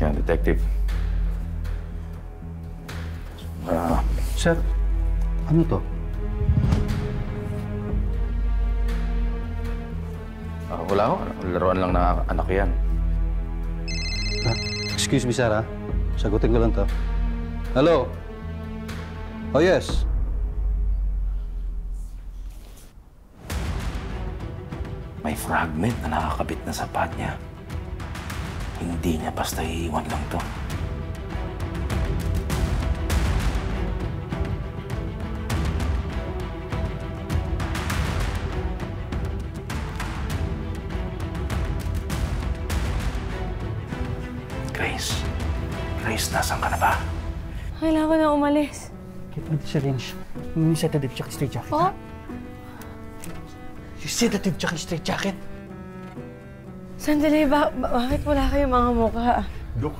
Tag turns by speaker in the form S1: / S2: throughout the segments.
S1: Yan, Detective.
S2: Sir, ano to?
S1: Wala ko. Laruan lang na anak yan.
S2: Excuse me, sir, ha? Sagutin ko lang to. Hello? Oh, yes.
S1: May fragment na nakakabit na sapat niya. Hindi niya basta iiwan lang to. Grace, nasan ka na ba?
S3: Kailangan ko na umalis.
S4: Get me the syringe. You sedative tsaka straight jacket.
S3: Oh?
S4: You sedative tsaka straight jacket.
S3: Sandali, bakit wala kayong mga mukha?
S5: Dok,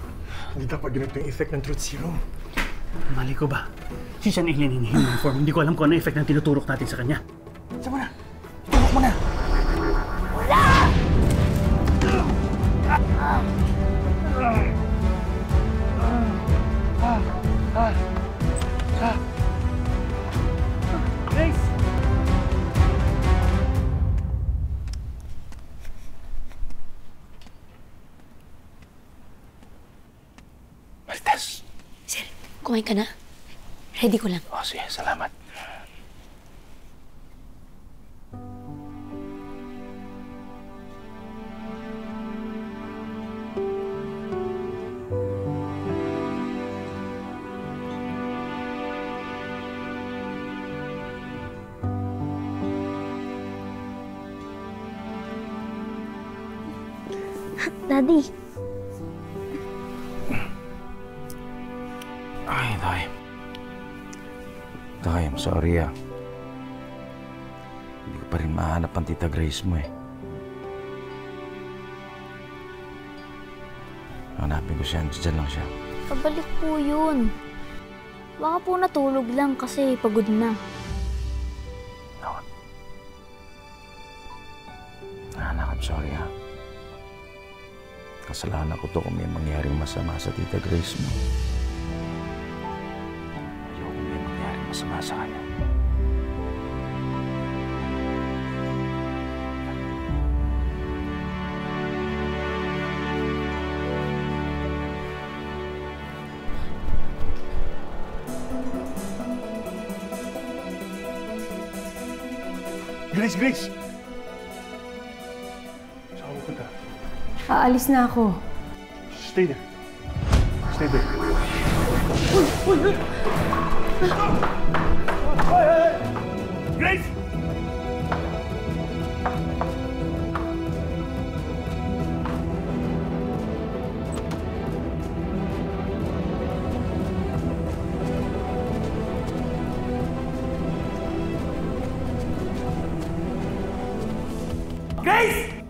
S5: hindi dapat ganito yung effect ng truth serum.
S4: Mali ko ba? Si Sean Aileen in human form. Hindi ko alam kung ano effect ng tinuturok natin sa kanya. Saan mo na? Turok mo na! Grace!
S1: Marites.
S6: Sir, kumain ka na? Ready ko lang.
S1: Sige, salamat.
S6: Daddy.
S1: Ay, Day. Day, I'm sorry, Hindi ko pa rin mahanap ang Tita Grace mo, Hanapin ko siya. Diyan lang siya.
S6: Pabalik po yun. Baka po natulog lang kasi pagod na.
S1: Anak, I'm sorry, Kasalanan ko to kung may mangyaring masama sa Tita Grace mo. Ayoko may mangyaring masama sa kanya.
S5: Grace! Saan mo punta?
S3: Aalis na ako.
S5: Stay there. Stay there. Grace! Grace!